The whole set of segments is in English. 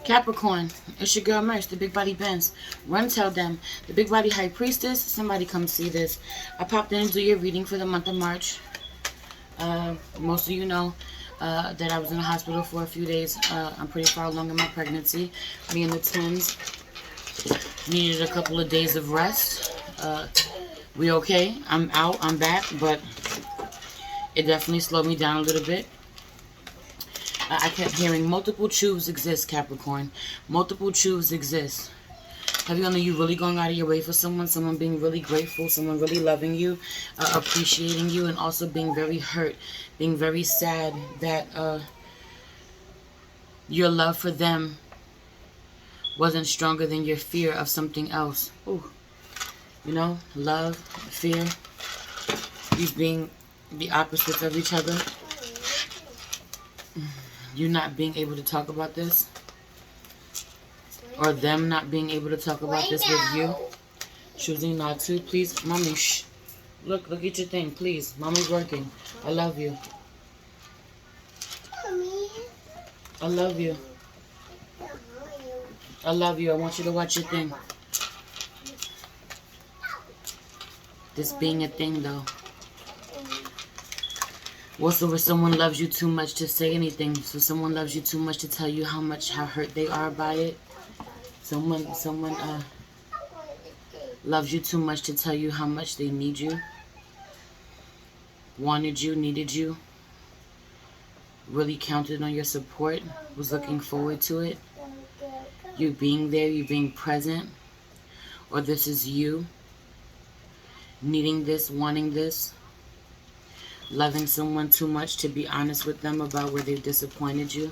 Capricorn, it's your girl Merce, the Big Body Benz. Run tell them, the Big Body High Priestess, somebody come see this. I popped in to do your reading for the month of March. Most of you know that I was in the hospital for a few days. I'm pretty far along in my pregnancy. Me and the twins needed a couple of days of rest. We okay. I'm out. I'm back. But it definitely slowed me down a little bit. I kept hearing multiple truths exist, Capricorn. Multiple truths exist. Heavy on you really going out of your way for someone being really grateful, someone really loving you, appreciating you, and also being very hurt, being very sad that your love for them wasn't stronger than your fear of something else. Ooh. You know, love, fear, these being the opposites of each other. You not being able to talk about this, or them not being able to talk about this with you, choosing not to. Please, mommy, shh. Look at your thing, please. Mommy's working. I love you. I love you. I love you. I want you to watch your thing. This being a thing, though. Also, where someone loves you too much to say anything. So someone loves you too much to tell you how hurt they are by it. Someone loves you too much to tell you how much they need you. Wanted you, needed you. Really counted on your support. Was looking forward to it. You being there, you being present. Or this is you needing this, wanting this. Loving someone too much to be honest with them about where they've disappointed you.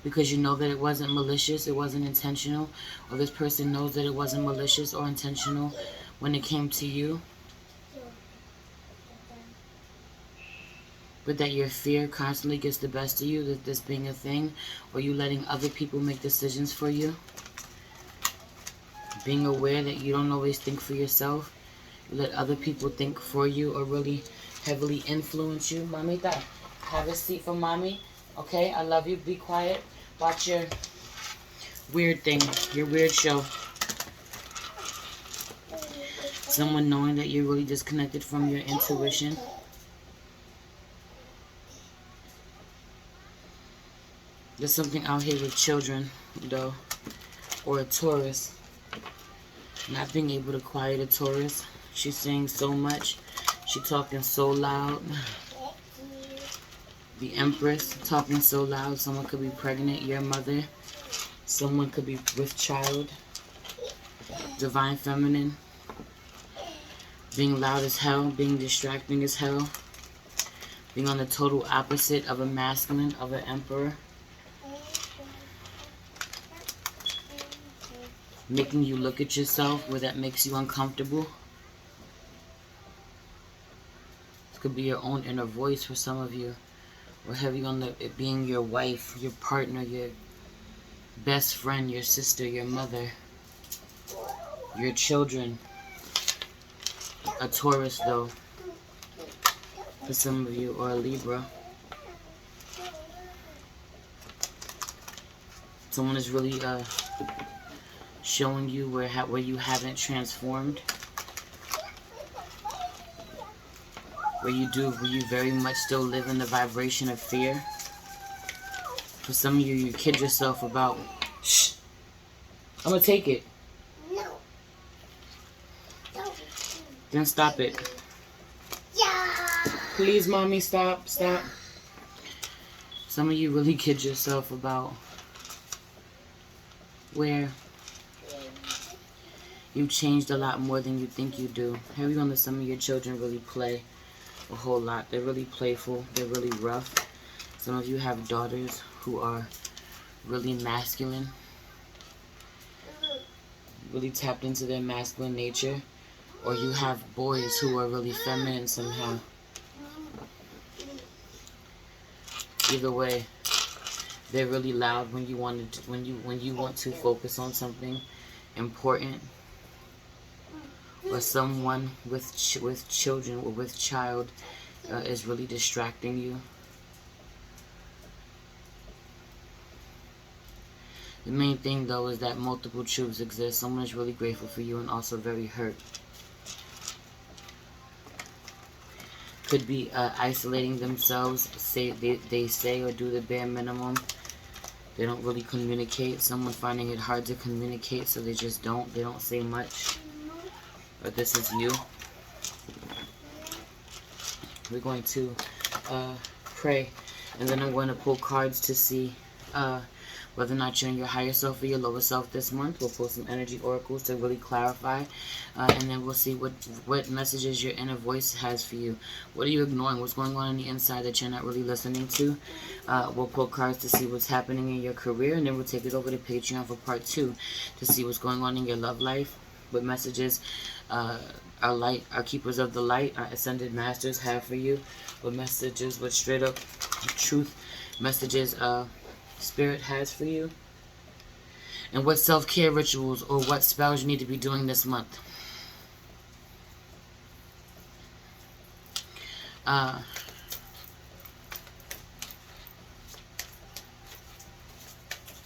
Because you know that it wasn't malicious, it wasn't intentional. Or this person knows that it wasn't malicious or intentional when it came to you. But that your fear constantly gets the best of you, that this being a thing. Or you letting other people make decisions for you. Being aware that you don't always think for yourself. Let other people think for you or really heavily influence you. Mamita, have a seat for mommy. Okay, I love you. Be quiet. Watch your weird thing, your weird show. Someone knowing that you're really disconnected from your intuition. There's something out here with children, though, or a Taurus. Not being able to quiet a Taurus. She's saying so much. She talking so loud. The Empress talking so loud. Someone could be pregnant, your mother. Someone could be with child. Divine Feminine. Being loud as hell. Being distracting as hell. Being on the total opposite of a masculine, of an emperor. Making you look at yourself where that makes you uncomfortable. Could be your own inner voice for some of you. Or heavy on it being your wife, your partner, your best friend, your sister, your mother, your children. A Taurus, though, for some of you, or a Libra. Someone is really showing you where you haven't transformed. Where you very much still live in the vibration of fear. For some of you, you kid yourself about, shh, I'm gonna take it. No. Then stop it. Yeah. Please, mommy, stop. Some of you really kid yourself about where you've changed a lot more than you think you do. Heavy on some of your children really play a whole lot. They're really playful. They're really rough. Some of you have daughters who are really masculine. Really tapped into their masculine nature. Or you have boys who are really feminine somehow. Either way, they're really loud when you want to focus on something important. Or someone with children or with child is really distracting you. The main thing, though, is that multiple truths exist. Someone is really grateful for you and also very hurt. Could be isolating themselves. They say or do the bare minimum. They don't really communicate. Someone finding it hard to communicate, so they just don't. They don't say much. But this is you. We're going to pray. And then I'm going to pull cards to see whether or not you're in your higher self or your lower self this month. We'll pull some energy oracles to really clarify. And then we'll see what messages your inner voice has for you. What are you ignoring? What's going on the inside that you're not really listening to? We'll pull cards to see what's happening in your career. And then we'll take it over to Patreon for part 2 to see what's going on in your love life. What messages our keepers of the light, our ascended masters have for you. What messages, what straight up truth messages Spirit has for you. And what self-care rituals or what spells you need to be doing this month.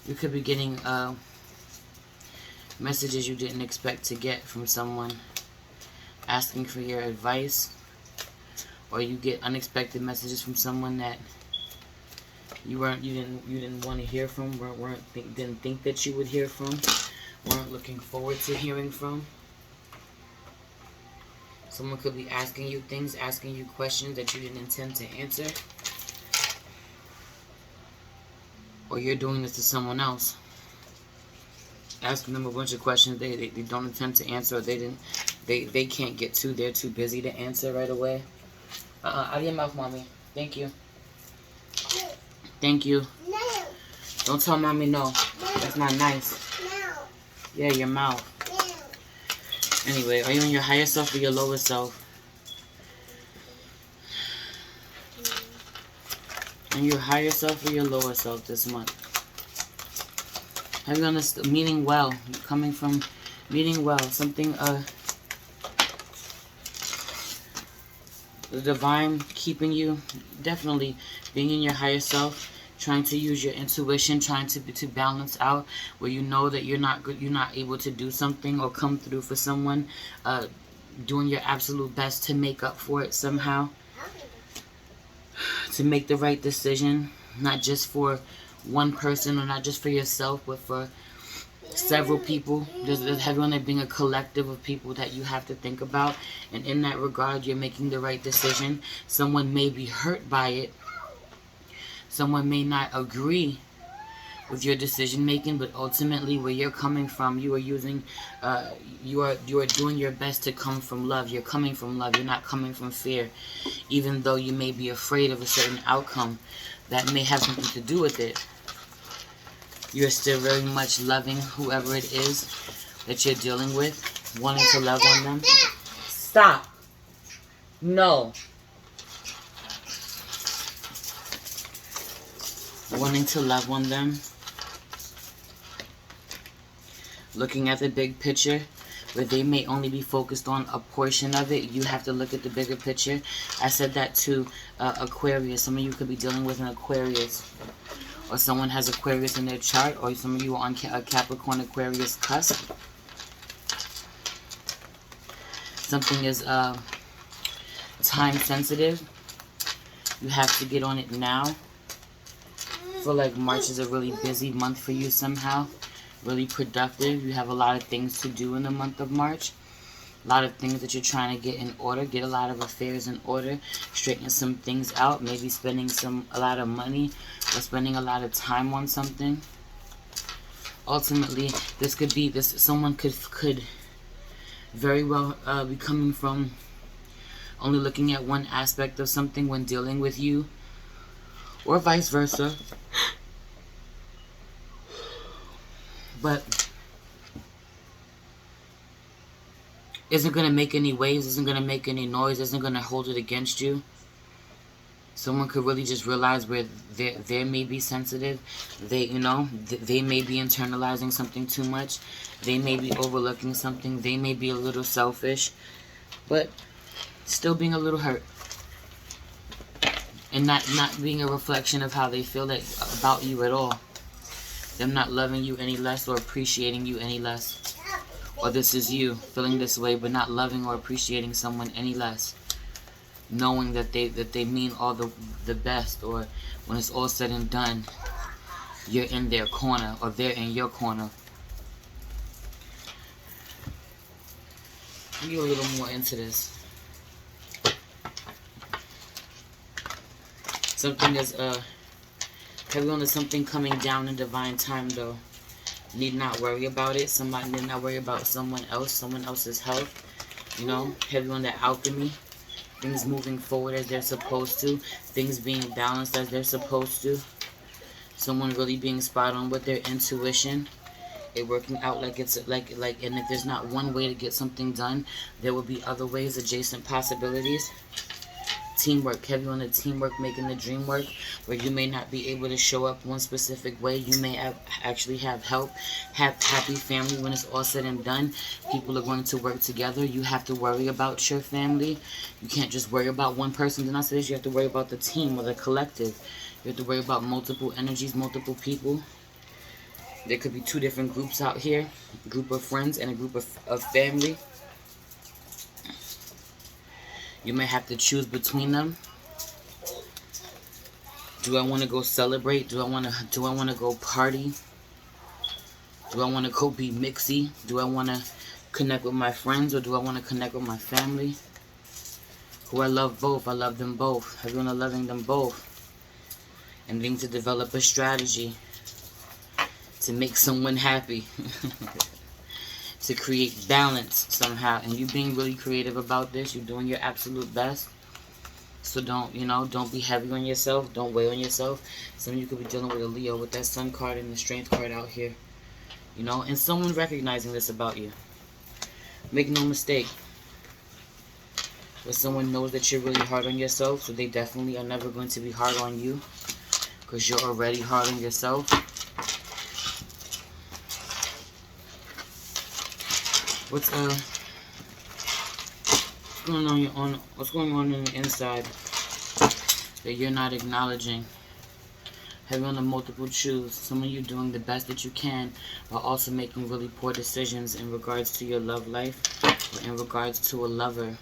You could be getting messages you didn't expect to get from someone asking for your advice, or you get unexpected messages from someone that you didn't want to hear from, didn't think that you would hear from, weren't looking forward to hearing from. Someone could be asking you things, asking you questions that you didn't intend to answer, or you're doing this to someone else, asking them a bunch of questions they don't intend to answer, or they can't get to. They're too busy to answer right away. Out of your mouth, mommy. Thank you. Thank you. No. Don't tell mommy no. That's not nice. No. Yeah, your mouth. No. Anyway, are you in your higher self or your lower self? In your higher self or your lower self this month? Have you understood? Meaning well. Coming from meaning well. Something, the divine keeping you. Definitely being in your higher self. Trying to use your intuition, trying to balance out where you know that you're not good, you're not able to do something or come through for someone, doing your absolute best to make up for it somehow, to make the right decision, not just for one person or not just for yourself, but for several people. There's everyone there being a collective of people that you have to think about, and in that regard, you're making the right decision. Someone may be hurt by it. Someone may not agree with your decision making, but ultimately, where you're coming from, you are using, you are doing your best to come from love. You're coming from love. You're not coming from fear, even though you may be afraid of a certain outcome that may have something to do with it. You're still very much loving whoever it is that you're dealing with, wanting to love on them. Stop. No. Wanting to love on them, looking at the big picture, where they may only be focused on a portion of it. You have to look at the bigger picture. I said that to Aquarius. Some of you could be dealing with an Aquarius, or someone has Aquarius in their chart, or some of you are on a Capricorn Aquarius cusp. Something is time sensitive. You have to get on it now. I feel like March is a really busy month for you somehow. Really productive. You have a lot of things to do in the month of March. A lot of things that you're trying to get in order. Get a lot of affairs in order. Straighten some things out. Maybe spending a lot of money or spending a lot of time on something. Ultimately, this could be this. Someone could very well be coming from only looking at one aspect of something when dealing with you, or vice versa. But isn't going to make any waves, isn't going to make any noise, isn't going to hold it against you. Someone could really just realize where they may be sensitive. They may be internalizing something too much. They may be overlooking something. They may be a little selfish, but still being a little hurt. And not being a reflection of how they feel about you at all. Them not loving you any less or appreciating you any less. Or this is you feeling this way but not loving or appreciating someone any less. Knowing that they mean all the best, or when it's all said and done, you're in their corner or they're in your corner. Let me get a little more into this. Something is heavy on something coming down in divine time though. Need not worry about it. Somebody need not worry about someone else's health. You know, heavy on that alchemy. Things moving forward as they're supposed to. Things being balanced as they're supposed to. Someone really being spot on with their intuition. It working out like it's like and if there's not one way to get something done, there will be other ways, adjacent possibilities. Teamwork, heavy on the teamwork, making the dream work, where you may not be able to show up one specific way. You may actually have help, have happy family. When it's all said and done, people are going to work together. You have to worry about your family. You can't just worry about one person. Then I say this, you have to worry about the team or the collective. You have to worry about multiple energies, multiple people. There could be two different groups out here, a group of friends and a group of family. You may have to choose between them. Do I want to go celebrate? Do I want to go party? Do I want to go be mixy? Do I want to connect with my friends, or do I want to connect with my family? Who I love both. I love them both. Everyone loving them both. And being to develop a strategy to make someone happy. To create balance somehow, and you being really creative about this. You're doing your absolute best. So don't be heavy on yourself. Don't weigh on yourself. Some of you could be dealing with a Leo with that Sun card and the Strength card out here. And someone recognizing this about you. Make no mistake. But someone knows that you're really hard on yourself, so they definitely are never going to be hard on you, because you're already hard on yourself. What's going on what's going on the inside that you're not acknowledging? Heavy on the multiple choose. Some of you doing the best that you can, while also making really poor decisions in regards to your love life, or in regards to a lover.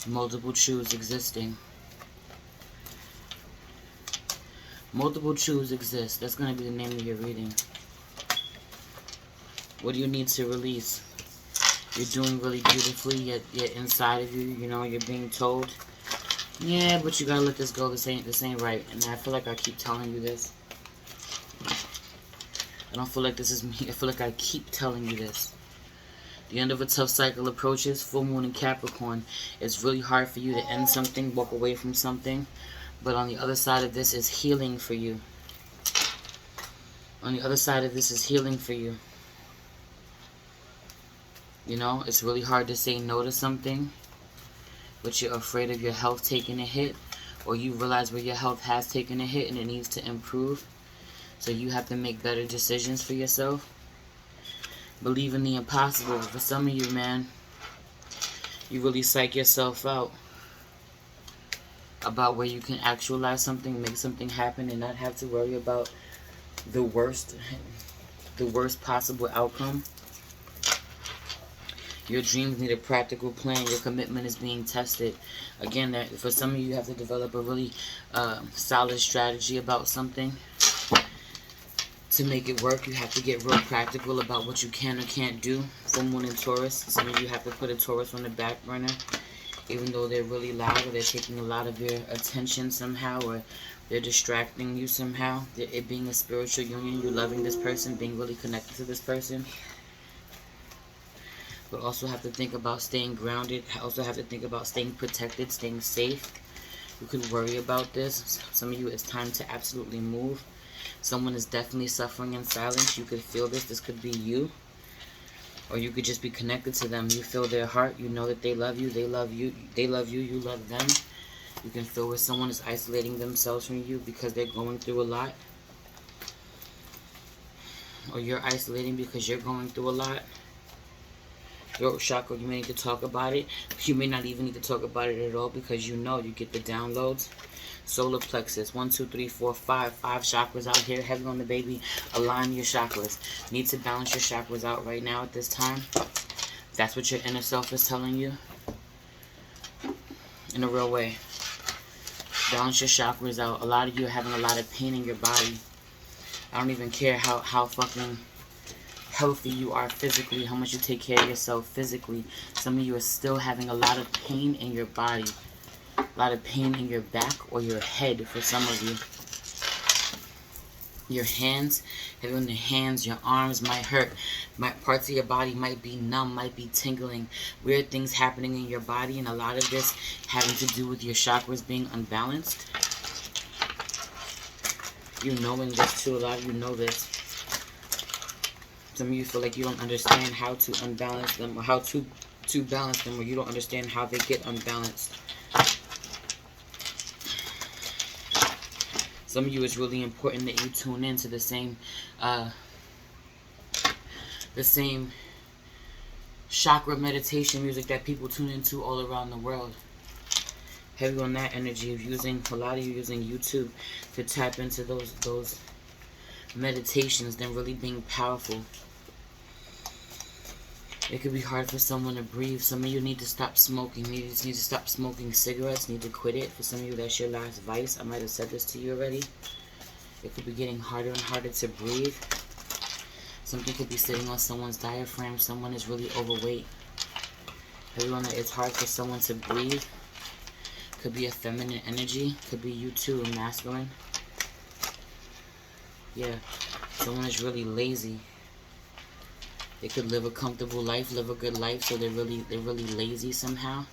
Multiple choose existing. Multiple choose exist. That's going to be the name of your reading. What do you need to release? You're doing really beautifully, yet inside of you, you're being told, yeah, but you gotta let this go. This ain't right. And I feel like I keep telling you this. I don't feel like this is me. I feel like I keep telling you this. The end of a tough cycle approaches. Full moon in Capricorn. It's really hard for you to end something, walk away from something. But on the other side of this is healing for you. On the other side of this is healing for you. It's really hard to say no to something, but you're afraid of your health taking a hit, or you realize where your health has taken a hit and it needs to improve. So you have to make better decisions for yourself. Believe in the impossible. For some of you, man, you really psych yourself out about where you can actualize something, make something happen, and not have to worry about the worst possible outcome. Your dreams need a practical plan. Your commitment is being tested. Again, for some of you, you have to develop a really solid strategy about something. To make it work, you have to get real practical about what you can or can't do. Full moon in Taurus. Some of you have to put a Taurus on the back burner, even though they're really loud, or they're taking a lot of your attention somehow, or they're distracting you somehow. It being a spiritual union, you loving this person, being really connected to this person. But also have to think about staying grounded. Also have to think about staying protected, staying safe. You could worry about this. Some of you, it's time to absolutely move. Someone is definitely suffering in silence. You could feel this. This could be you. Or you could just be connected to them. You feel their heart. You know that they love you. They love you. They love you. You love them. You can feel where someone is isolating themselves from you because they're going through a lot. Or you're isolating because you're going through a lot. Your chakra, you may need to talk about it. You may not even need to talk about it at all, because you get the downloads. Solar plexus. 1, 2, 3, 4, 5. 5 chakras out here. Heavy on the baby. Align your chakras. Need to balance your chakras out right now at this time. That's what your inner self is telling you. In a real way. Balance your chakras out. A lot of you are having a lot of pain in your body. I don't even care how fucking healthy you are physically, how much you take care of yourself physically. Some of you are still having a lot of pain in your body. A lot of pain in your back or your head for some of you. Your hands, heavy on the hands, your arms might hurt. Parts of your body might be numb, might be tingling. Weird things happening in your body, and a lot of this having to do with your chakras being unbalanced. You knowing this too, a lot of you know this. Some of you feel like you don't understand how to unbalance them, or how to balance them, or you don't understand how they get unbalanced. Some of you, it's really important that you tune into the same chakra meditation music that people tune into all around the world. Heavy on that energy of using, a lot of you using YouTube to tap into those meditations, then really being powerful. It could be hard for someone to breathe. Some of you need to stop smoking. You need to stop smoking cigarettes. Need to quit it. For some of you, that's your last vice. I might have said this to you already. It could be getting harder and harder to breathe. Something could be sitting on someone's diaphragm. Someone is really overweight. Everyone, it's hard for someone to breathe. Could be a feminine energy. Could be you too, masculine. Yeah, someone is really lazy. They could live a comfortable life, live a good life, so they're really lazy somehow.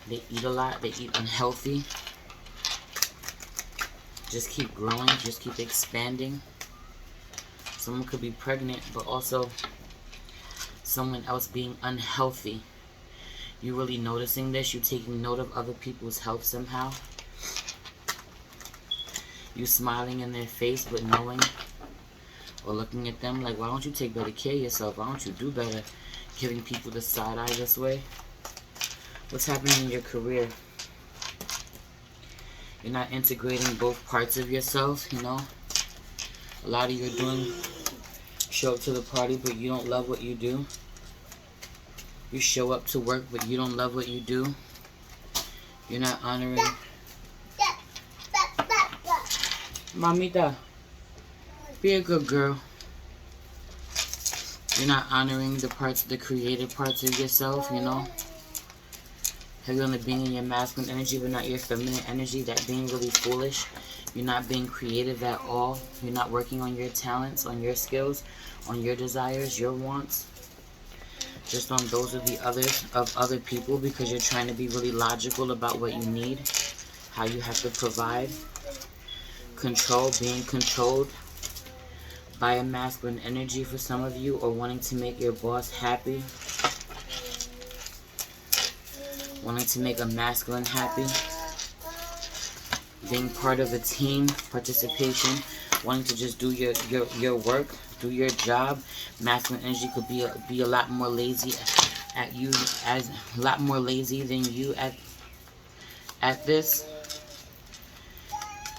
They eat a lot, they eat unhealthy. Just keep growing, just keep expanding. Someone could be pregnant, but also someone else being unhealthy. You really noticing this, you taking note of other people's health somehow. You smiling in their face, but knowing or looking at them like, why don't you take better care of yourself? Why don't you do better? Giving people the side eye this way. What's happening in your career? You're not integrating both parts of yourself, you know? A lot of you are doing, show up to the party, but you don't love what you do. You show up to work, but you don't love what you do. You're not honoring. Mamita, be a good girl. You're not honoring the parts, the creative parts of yourself, you know? Heavy on the being in your masculine energy, but not your feminine energy, that being really foolish. You're not being creative at all. You're not working on your talents, on your skills, on your desires, your wants. Just on those of other people, because you're trying to be really logical about what you need, how you have to provide. Control, being controlled by a masculine energy for some of you, or wanting to make your boss happy. Wanting to make a masculine happy. Being part of a team, participation, wanting to just do your work, do your job. Masculine energy could be a lot more lazy at you, as a lot more lazy than you at this.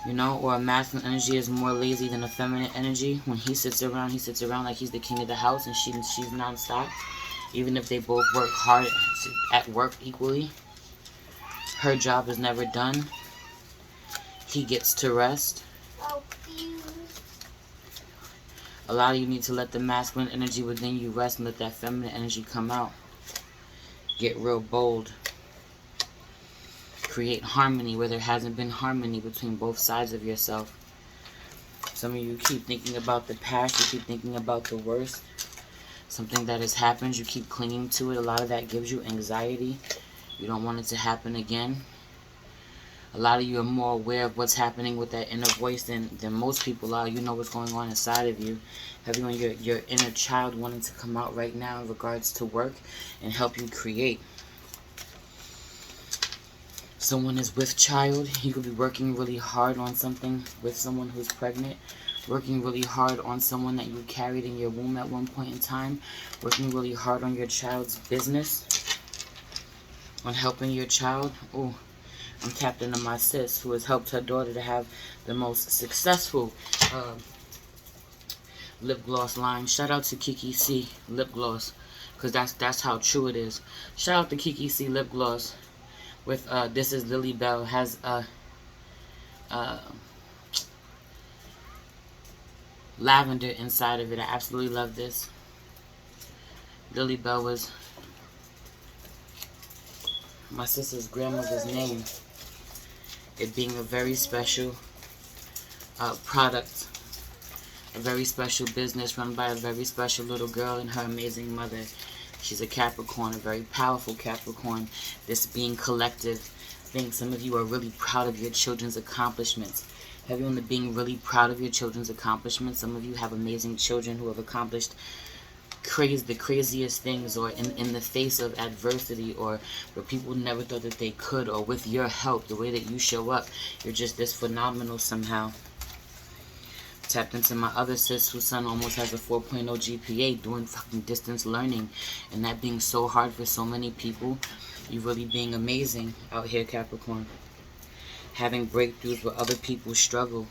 You know, or a masculine energy is more lazy than a feminine energy. When he sits around like he's the king of the house, and she's non-stop. Even if they both work hard at work equally, her job is never done. He gets to rest. A lot of you need to let the masculine energy within you rest and let that feminine energy come out. Get real bold. Create harmony where there hasn't been harmony between both sides of yourself. Some of you keep thinking about the past. You keep thinking about the worst. Something that has happened, you keep clinging to it. A lot of that gives you anxiety. You don't want it to happen again. A lot of you are more aware of what's happening with that inner voice than most people are. You know what's going on inside of you. Having your inner child wanting to come out right now in regards to work and help you create. Someone is with child. You could be working really hard on something with someone who's pregnant. Working really hard on someone that you carried in your womb at one point in time. Working really hard on your child's business. On helping your child. Oh, I'm tapped into my sis, who has helped her daughter to have the most successful lip gloss line. Shout out to Kiki C lip gloss, because that's how true it is. Shout out to Kiki C lip gloss with this is Lily Bell, has lavender inside of it. I absolutely love this. Lily Bell was my sister's grandmother's name. It being a very special product, a very special business run by a very special little girl and her amazing mother. She's a Capricorn, a very powerful Capricorn. This being collective. I think some of you are really proud of your children's accomplishments. Everyone being really proud of your children's accomplishments. Some of you have amazing children who have accomplished the craziest things, or in the face of adversity, or where people never thought that they could, or with your help, the way that you show up, you're just this phenomenal somehow. Tapped into my other sis whose son almost has a 4.0 GPA doing fucking distance learning, and that being so hard for so many people. You really being amazing out here, Capricorn. Having breakthroughs where other people struggle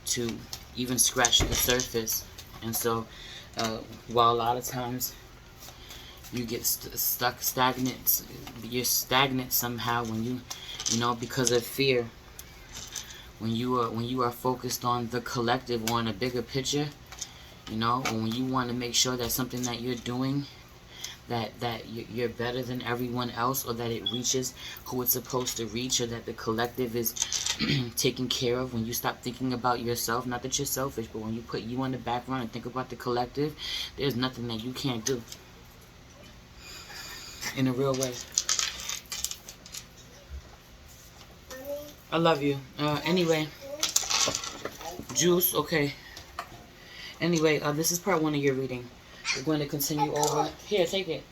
to even scratch the surface. And so while a lot of times you get stagnant, you're stagnant somehow when you know, because of fear. When you are focused on the collective or on a bigger picture, you know, or when you want to make sure that something that you're doing, that you're better than everyone else, or that it reaches who it's supposed to reach, or that the collective is taken care of. When you stop thinking about yourself, not that you're selfish, but when you put you on the background and think about the collective, there's nothing that you can't do in a real way. I love you. Anyway, Juice, okay. Anyway, this is part 1 of your reading. We're going to continue over. Here, take it.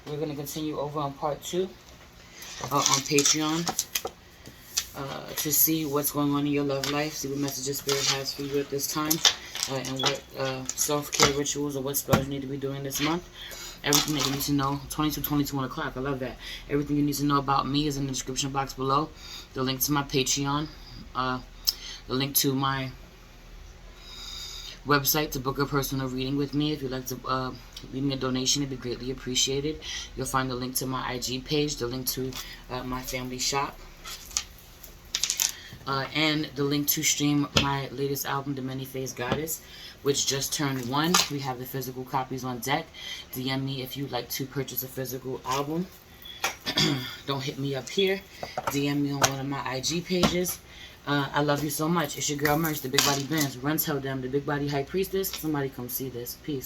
We're going to continue over on part 2 on Patreon to see what's going on in your love life, see what messages Spirit has for you at this time, and what self-care rituals or what spells you need to be doing this month. Everything that you need to know. 22 o'clock. I love that. Everything you need to know about me is in the description box below. The link to my Patreon. The link to my website to book a personal reading with me. If you'd like to leave me a donation, it'd be greatly appreciated. You'll find the link to my IG page, the link to my family shop, and the link to stream my latest album, The Many-Faced Goddess, which just turned 1. We have the physical copies on deck. DM me if you'd like to purchase a physical album. Don't hit me up here. DM me on one of my IG pages. I love you so much. It's your girl Merch, the Big Body Benz. Run tell them, the Big Body High Priestess. Somebody come see this. Peace.